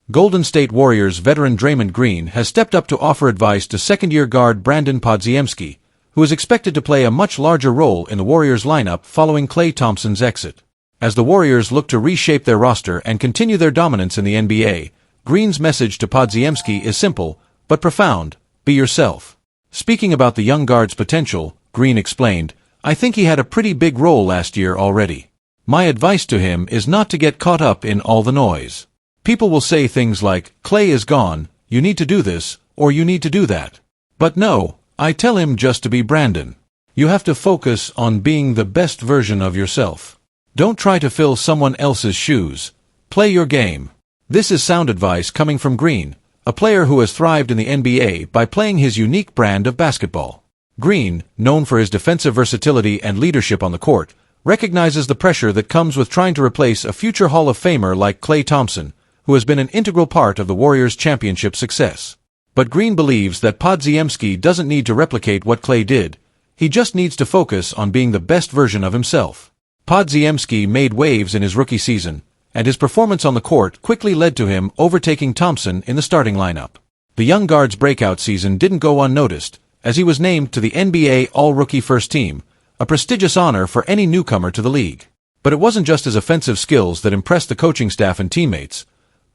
Golden State Warriors veteran Draymond Green has stepped up to offer advice to second-year guard Brandon Podziemski, who is expected to play a much larger role in the Warriors lineup following Klay Thompson's exit. As the Warriors look to reshape their roster and continue their dominance in the NBA, Green's message to Podziemski is simple, but profound: be yourself. Speaking about the young guard's potential, Green explained, "I think he had a pretty big role last year already. My advice to him is not to get caught up in all the noise. People will say things like, Klay is gone, you need to do this, or you need to do that. But no, I tell him just to be Brandon. You have to focus on being the best version of yourself. Don't try to fill someone else's shoes. Play your game." This is sound advice coming from Green, a player who has thrived in the NBA by playing his unique brand of basketball. Green, known for his defensive versatility and leadership on the court, recognizes the pressure that comes with trying to replace a future Hall of Famer like Klay Thompson, who has been an integral part of the Warriors' championship success. But Green believes that Podziemski doesn't need to replicate what Klay did. He just needs to focus on being the best version of himself. Podziemski made waves in his rookie season, and his performance on the court quickly led to him overtaking Thompson in the starting lineup. The young guard's breakout season didn't go unnoticed, as he was named to the NBA All-Rookie First Team, a prestigious honor for any newcomer to the league. But it wasn't just his offensive skills that impressed the coaching staff and teammates.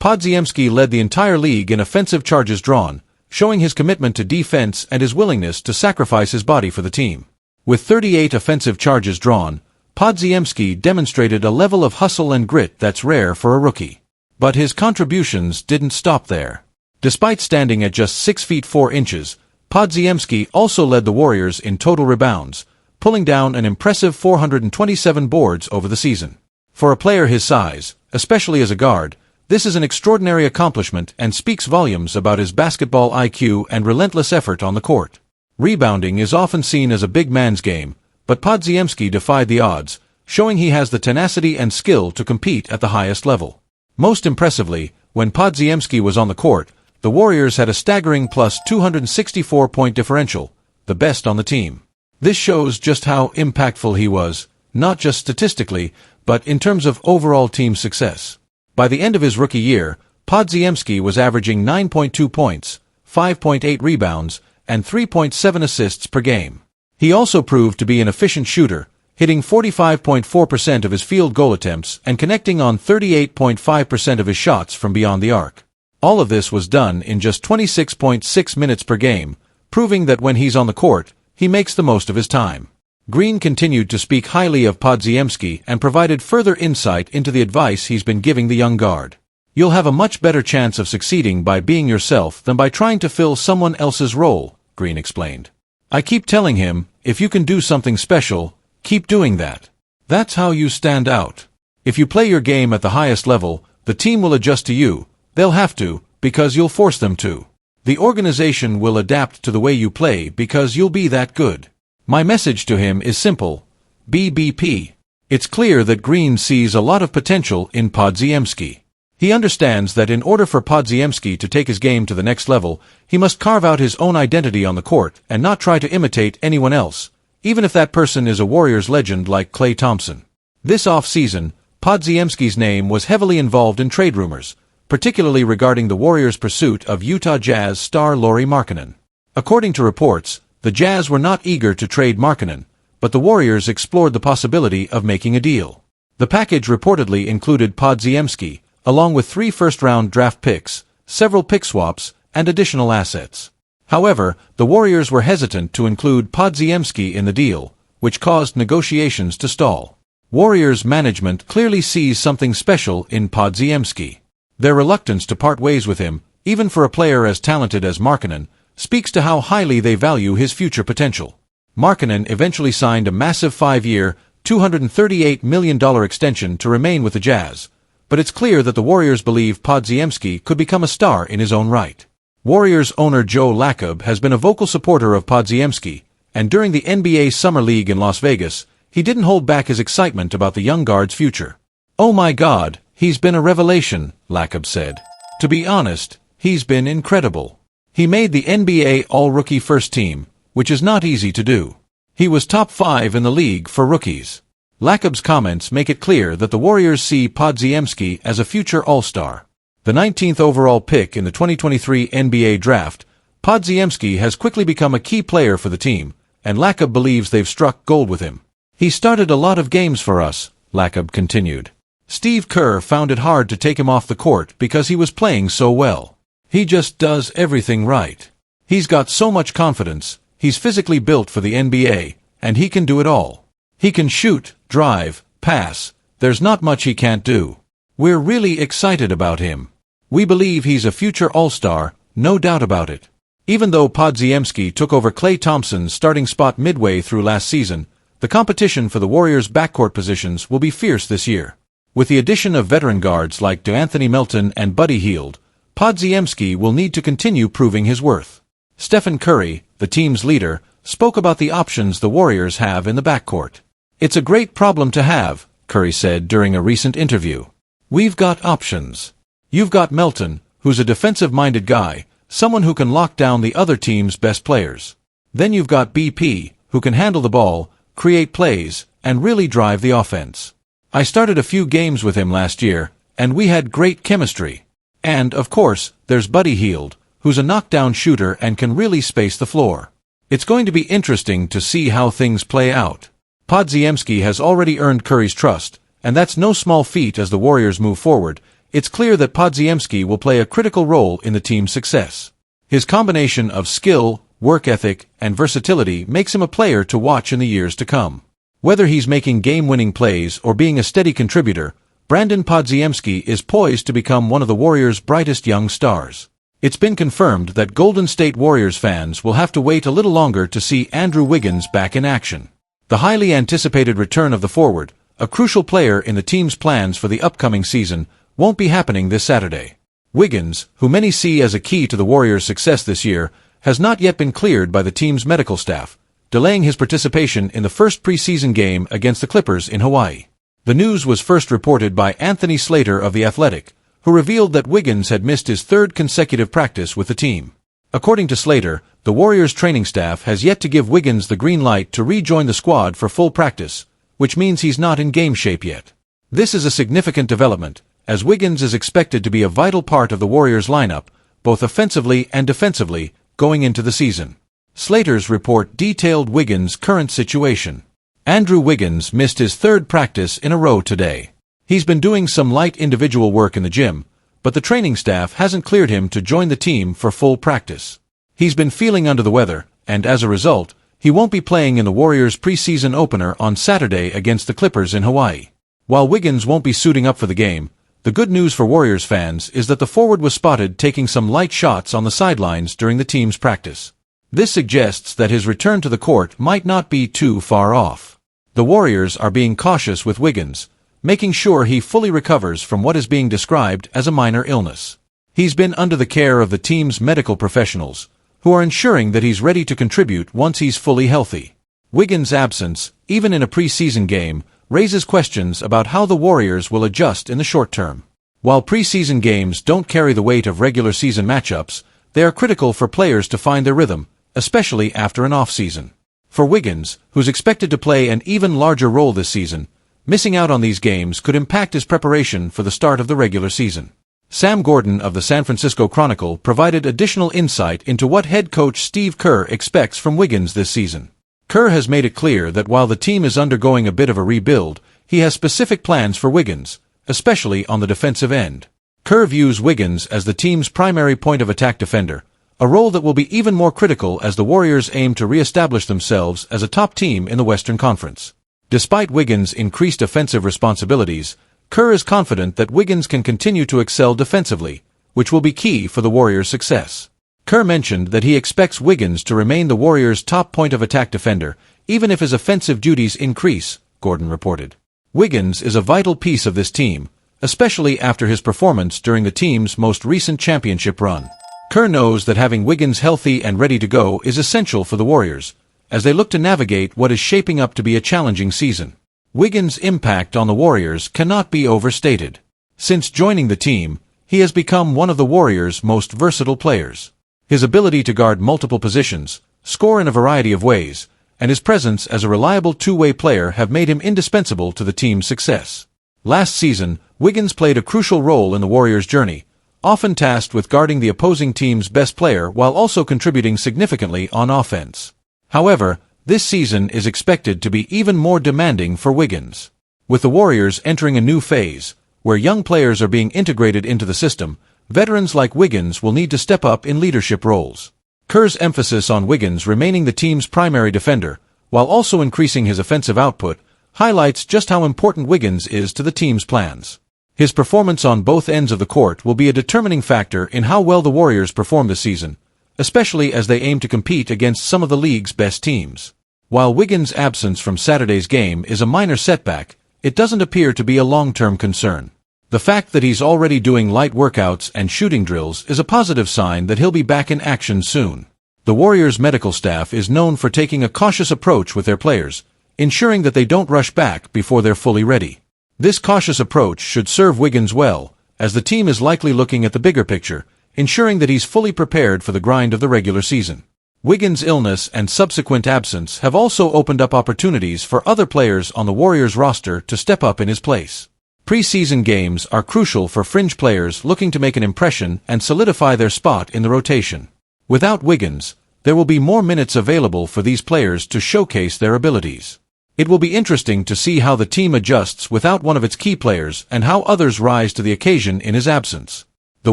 Podziemski led the entire league in offensive charges drawn, showing his commitment to defense and his willingness to sacrifice his body for the team. With 38 offensive charges drawn, Podziemski demonstrated a level of hustle and grit that's rare for a rookie. But his contributions didn't stop there. Despite standing at just 6 feet 4 inches, Podziemski also led the Warriors in total rebounds, pulling down an impressive 427 boards over the season. For a player his size, especially as a guard, this is an extraordinary accomplishment and speaks volumes about his basketball IQ and relentless effort on the court. Rebounding is often seen as a big man's game, but Podziemski defied the odds, showing he has the tenacity and skill to compete at the highest level. Most impressively, when Podziemski was on the court, the Warriors had a staggering plus 264-point differential, the best on the team. This shows just how impactful he was, not just statistically, but in terms of overall team success. By the end of his rookie year, Podziemski was averaging 9.2 points, 5.8 rebounds, and 3.7 assists per game. He also proved to be an efficient shooter, hitting 45.4% of his field goal attempts and connecting on 38.5% of his shots from beyond the arc. All of this was done in just 26.6 minutes per game, proving that when he's on the court, he makes the most of his time. Green continued to speak highly of Podziemski and provided further insight into the advice he's been giving the young guard. "You'll have a much better chance of succeeding by being yourself than by trying to fill someone else's role," Green explained. "I keep telling him, if you can do something special, keep doing that. That's how you stand out. If you play your game at the highest level, the team will adjust to you. They'll have to, because you'll force them to. The organization will adapt to the way you play because you'll be that good." My message to him is simple: BBP. It's clear that Green sees a lot of potential in Podziemski. He understands that in order for Podziemski to take his game to the next level, he must carve out his own identity on the court and not try to imitate anyone else, even if that person is a Warriors legend like Klay Thompson. This off-season, Podziemski's name was heavily involved in trade rumors, particularly regarding the Warriors' pursuit of Utah Jazz star Lauri Markkanen. According to reports, the Jazz were not eager to trade Markkanen, but the Warriors explored the possibility of making a deal. The package reportedly included Podziemski, along with 3 first-round draft picks, several pick swaps, and additional assets. However, the Warriors were hesitant to include Podziemski in the deal, which caused negotiations to stall. Warriors management clearly sees something special in Podziemski. Their reluctance to part ways with him, even for a player as talented as Markkanen, speaks to how highly they value his future potential. Markkanen eventually signed a massive 5-year, $238 million extension to remain with the Jazz, but it's clear that the Warriors believe Podziemski could become a star in his own right. Warriors owner Joe Lacob has been a vocal supporter of Podziemski, and during the NBA Summer League in Las Vegas, he didn't hold back his excitement about the young guard's future. "Oh my God, he's been a revelation," Lacob said. "To be honest, he's been incredible. He made the NBA All-Rookie First Team, which is not easy to do. He was top 5 in the league for rookies." Lacob's comments make it clear that the Warriors see Podziemski as a future All-Star. The 19th overall pick in the 2023 NBA Draft, Podziemski has quickly become a key player for the team, and Lacob believes they've struck gold with him. He started a lot of games for us, Lacob continued. Steve Kerr found it hard to take him off the court because he was playing so well. He just does everything right. He's got so much confidence, he's physically built for the NBA, and he can do it all. He can shoot, drive, pass, there's not much he can't do. We're really excited about him. We believe he's a future All-Star, no doubt about it. Even though Podziemski took over Klay Thompson's starting spot midway through last season, the competition for the Warriors' backcourt positions will be fierce this year. With the addition of veteran guards like DeAnthony Melton and Buddy Hield, Podziemski will need to continue proving his worth. Stephen Curry, the team's leader, spoke about the options the Warriors have in the backcourt. "It's a great problem to have," Curry said during a recent interview. "We've got options. You've got Melton, who's a defensive-minded guy, someone who can lock down the other team's best players. Then you've got BP, who can handle the ball, create plays, and really drive the offense. I started a few games with him last year, and we had great chemistry. And, of course, there's Buddy Hield, who's a knockdown shooter and can really space the floor. It's going to be interesting to see how things play out." Podziemski has already earned Curry's trust, and that's no small feat as the Warriors move forward. It's clear that Podziemski will play a critical role in the team's success. His combination of skill, work ethic, and versatility makes him a player to watch in the years to come. Whether he's making game-winning plays or being a steady contributor, Brandon Podziemski is poised to become one of the Warriors' brightest young stars. It's been confirmed that Golden State Warriors fans will have to wait a little longer to see Andrew Wiggins back in action. The highly anticipated return of the forward, a crucial player in the team's plans for the upcoming season, won't be happening this Saturday. Wiggins, who many see as a key to the Warriors' success this year, has not yet been cleared by the team's medical staff, delaying his participation in the first preseason game against the Clippers in Hawaii. The news was first reported by Anthony Slater of The Athletic, who revealed that Wiggins had missed his third consecutive practice with the team. According to Slater, the Warriors' training staff has yet to give Wiggins the green light to rejoin the squad for full practice, which means he's not in game shape yet. This is a significant development, as Wiggins is expected to be a vital part of the Warriors' lineup, both offensively and defensively, going into the season. Slater's report detailed Wiggins' current situation. Andrew Wiggins missed his third practice in a row today. He's been doing some light individual work in the gym, but the training staff hasn't cleared him to join the team for full practice. He's been feeling under the weather, and as a result, he won't be playing in the Warriors' preseason opener on Saturday against the Clippers in Hawaii. While Wiggins won't be suiting up for the game, the good news for Warriors fans is that the forward was spotted taking some light shots on the sidelines during the team's practice. This suggests that his return to the court might not be too far off. The Warriors are being cautious with Wiggins, making sure he fully recovers from what is being described as a minor illness. He's been under the care of the team's medical professionals, who are ensuring that he's ready to contribute once he's fully healthy. Wiggins' absence, even in a preseason game, raises questions about how the Warriors will adjust in the short term. While preseason games don't carry the weight of regular season matchups, they are critical for players to find their rhythm, especially after an off-season. For Wiggins, who's expected to play an even larger role this season, missing out on these games could impact his preparation for the start of the regular season. Sam Gordon of the San Francisco Chronicle provided additional insight into what head coach Steve Kerr expects from Wiggins this season. Kerr has made it clear that while the team is undergoing a bit of a rebuild, he has specific plans for Wiggins, especially on the defensive end. Kerr views Wiggins as the team's primary point-of-attack defender, a role that will be even more critical as the Warriors aim to re-establish themselves as a top team in the Western Conference. Despite Wiggins' increased offensive responsibilities, Kerr is confident that Wiggins can continue to excel defensively, which will be key for the Warriors' success. Kerr mentioned that he expects Wiggins to remain the Warriors' top point-of-attack defender, even if his offensive duties increase, Gordon reported. Wiggins is a vital piece of this team, especially after his performance during the team's most recent championship run. Kerr knows that having Wiggins healthy and ready to go is essential for the Warriors, as they look to navigate what is shaping up to be a challenging season. Wiggins' impact on the Warriors cannot be overstated. Since joining the team, he has become one of the Warriors' most versatile players. His ability to guard multiple positions, score in a variety of ways, and his presence as a reliable two-way player have made him indispensable to the team's success. Last season, Wiggins played a crucial role in the Warriors' journey, often tasked with guarding the opposing team's best player while also contributing significantly on offense. However, this season is expected to be even more demanding for Wiggins. With the Warriors entering a new phase, where young players are being integrated into the system, veterans like Wiggins will need to step up in leadership roles. Kerr's emphasis on Wiggins remaining the team's primary defender, while also increasing his offensive output, highlights just how important Wiggins is to the team's plans. His performance on both ends of the court will be a determining factor in how well the Warriors perform this season, especially as they aim to compete against some of the league's best teams. While Wiggins' absence from Saturday's game is a minor setback, it doesn't appear to be a long-term concern. The fact that he's already doing light workouts and shooting drills is a positive sign that he'll be back in action soon. The Warriors' medical staff is known for taking a cautious approach with their players, ensuring that they don't rush back before they're fully ready. This cautious approach should serve Wiggins well, as the team is likely looking at the bigger picture, ensuring that he's fully prepared for the grind of the regular season. Wiggins' illness and subsequent absence have also opened up opportunities for other players on the Warriors roster to step up in his place. Preseason games are crucial for fringe players looking to make an impression and solidify their spot in the rotation. Without Wiggins, there will be more minutes available for these players to showcase their abilities. It will be interesting to see how the team adjusts without one of its key players and how others rise to the occasion in his absence. The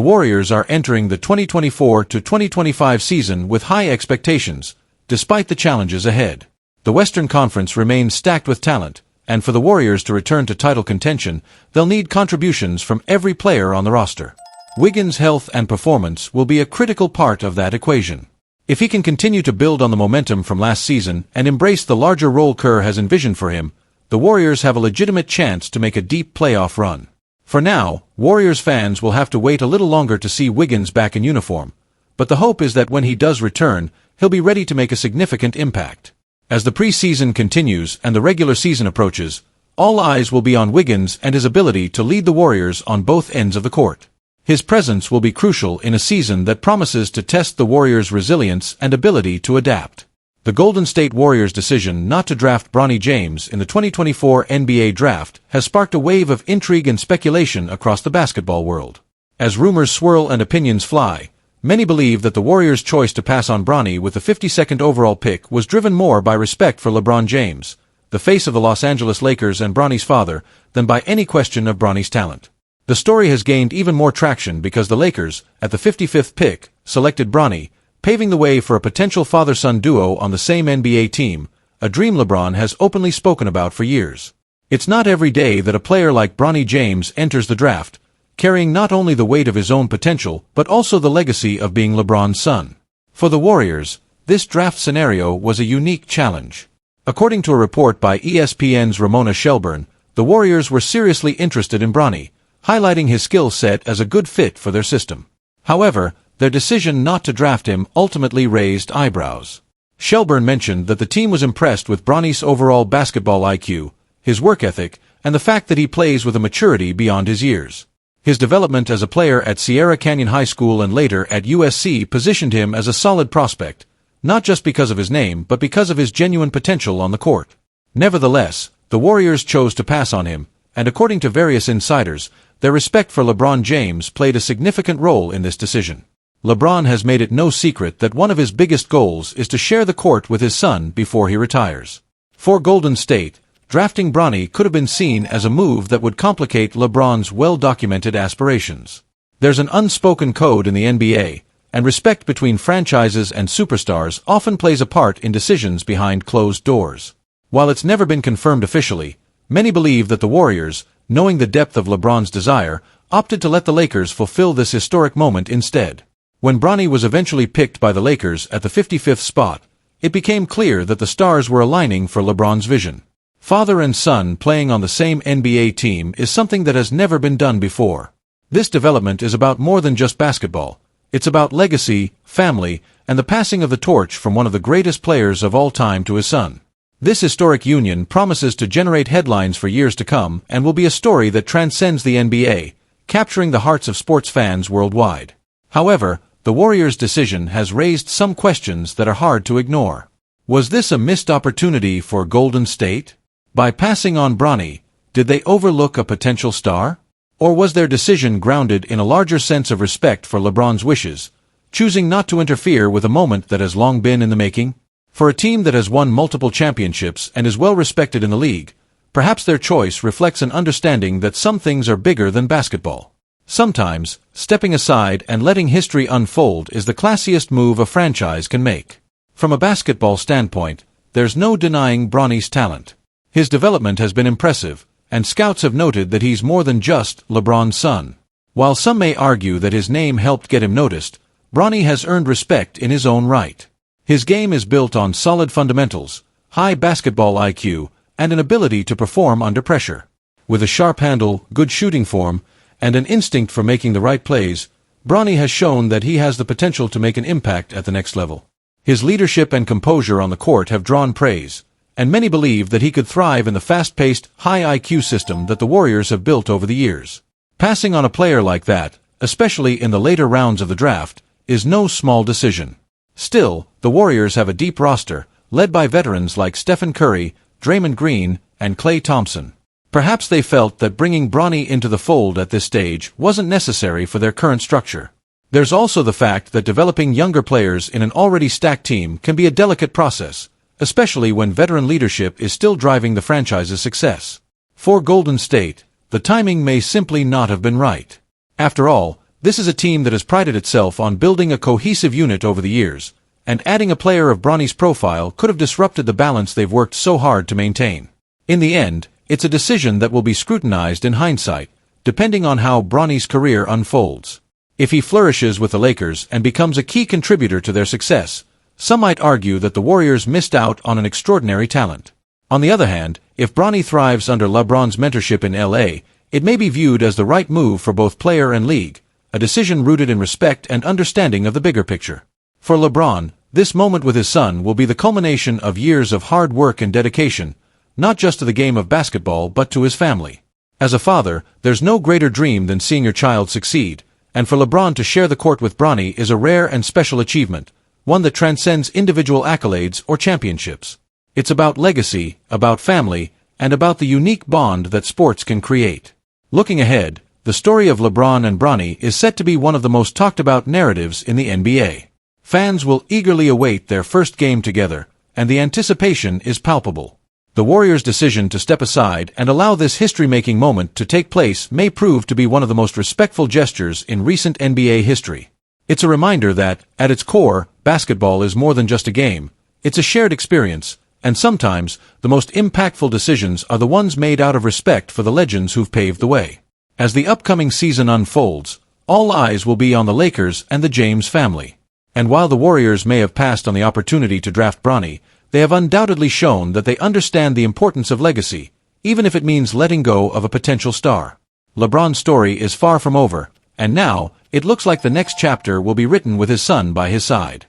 Warriors are entering the 2024-2025 season with high expectations, despite the challenges ahead. The Western Conference remains stacked with talent, and for the Warriors to return to title contention, they'll need contributions from every player on the roster. Wiggins' health and performance will be a critical part of that equation. If he can continue to build on the momentum from last season and embrace the larger role Kerr has envisioned for him, the Warriors have a legitimate chance to make a deep playoff run. For now, Warriors fans will have to wait a little longer to see Wiggins back in uniform, but the hope is that when he does return, he'll be ready to make a significant impact. As the preseason continues and the regular season approaches, all eyes will be on Wiggins and his ability to lead the Warriors on both ends of the court. His presence will be crucial in a season that promises to test the Warriors' resilience and ability to adapt. The Golden State Warriors' decision not to draft Bronny James in the 2024 NBA Draft has sparked a wave of intrigue and speculation across the basketball world. As rumors swirl and opinions fly, many believe that the Warriors' choice to pass on Bronny with the 52nd overall pick was driven more by respect for LeBron James, the face of the Los Angeles Lakers and Bronny's father, than by any question of Bronny's talent. The story has gained even more traction because the Lakers, at the 55th pick, selected Bronny, paving the way for a potential father-son duo on the same NBA team, a dream LeBron has openly spoken about for years. It's not every day that a player like Bronny James enters the draft, carrying not only the weight of his own potential but also the legacy of being LeBron's son. For the Warriors, this draft scenario was a unique challenge. According to a report by ESPN's Ramona Shelburne, the Warriors were seriously interested in Bronny, highlighting his skill set as a good fit for their system. However, their decision not to draft him ultimately raised eyebrows. Shelburne mentioned that the team was impressed with Bronny's overall basketball IQ, his work ethic, and the fact that he plays with a maturity beyond his years. His development as a player at Sierra Canyon High School and later at USC positioned him as a solid prospect, not just because of his name but because of his genuine potential on the court. Nevertheless, the Warriors chose to pass on him, and according to various insiders, their respect for LeBron James played a significant role in this decision. LeBron has made it no secret that one of his biggest goals is to share the court with his son before he retires. For Golden State, drafting Bronny could have been seen as a move that would complicate LeBron's well-documented aspirations. There's an unspoken code in the NBA, and respect between franchises and superstars often plays a part in decisions behind closed doors. While it's never been confirmed officially, many believe that the Warriors, knowing the depth of LeBron's desire, opted to let the Lakers fulfill this historic moment instead. When Bronny was eventually picked by the Lakers at the 55th spot, it became clear that the stars were aligning for LeBron's vision. Father and son playing on the same NBA team is something that has never been done before. This development is about more than just basketball. It's about legacy, family, and the passing of the torch from one of the greatest players of all time to his son. This historic union promises to generate headlines for years to come and will be a story that transcends the NBA, capturing the hearts of sports fans worldwide. However, the Warriors' decision has raised some questions that are hard to ignore. Was this a missed opportunity for Golden State? By passing on Bronny, did they overlook a potential star? Or was their decision grounded in a larger sense of respect for LeBron's wishes, choosing not to interfere with a moment that has long been in the making? For a team that has won multiple championships and is well respected in the league, perhaps their choice reflects an understanding that some things are bigger than basketball. Sometimes, stepping aside and letting history unfold is the classiest move a franchise can make. From a basketball standpoint, there's no denying Bronny's talent. His development has been impressive, and scouts have noted that he's more than just LeBron's son. While some may argue that his name helped get him noticed, Bronny has earned respect in his own right. His game is built on solid fundamentals, high basketball IQ, and an ability to perform under pressure. With a sharp handle, good shooting form, and an instinct for making the right plays, Bronny has shown that he has the potential to make an impact at the next level. His leadership and composure on the court have drawn praise, and many believe that he could thrive in the fast-paced, high IQ system that the Warriors have built over the years. Passing on a player like that, especially in the later rounds of the draft, is no small decision. Still, the Warriors have a deep roster, led by veterans like Stephen Curry, Draymond Green, and Klay Thompson. Perhaps they felt that bringing Bronny into the fold at this stage wasn't necessary for their current structure. There's also the fact that developing younger players in an already stacked team can be a delicate process, especially when veteran leadership is still driving the franchise's success. For Golden State, the timing may simply not have been right. After all, this is a team that has prided itself on building a cohesive unit over the years, and adding a player of Bronny's profile could have disrupted the balance they've worked so hard to maintain. In the end, it's a decision that will be scrutinized in hindsight, depending on how Bronny's career unfolds. If he flourishes with the Lakers and becomes a key contributor to their success, some might argue that the Warriors missed out on an extraordinary talent. On the other hand, if Bronny thrives under LeBron's mentorship in LA, it may be viewed as the right move for both player and league, a decision rooted in respect and understanding of the bigger picture. For LeBron, this moment with his son will be the culmination of years of hard work and dedication, not just to the game of basketball but to his family. As a father, there's no greater dream than seeing your child succeed, and for LeBron to share the court with Bronny is a rare and special achievement, one that transcends individual accolades or championships. It's about legacy, about family, and about the unique bond that sports can create. Looking ahead, the story of LeBron and Bronny is set to be one of the most talked about narratives in the NBA. Fans will eagerly await their first game together, and the anticipation is palpable. The Warriors' decision to step aside and allow this history-making moment to take place may prove to be one of the most respectful gestures in recent NBA history. It's a reminder that, at its core, basketball is more than just a game. It's a shared experience, and sometimes, the most impactful decisions are the ones made out of respect for the legends who've paved the way. As the upcoming season unfolds, all eyes will be on the Lakers and the James family. And while the Warriors may have passed on the opportunity to draft Bronny, they have undoubtedly shown that they understand the importance of legacy, even if it means letting go of a potential star. LeBron's story is far from over, and now, it looks like the next chapter will be written with his son by his side.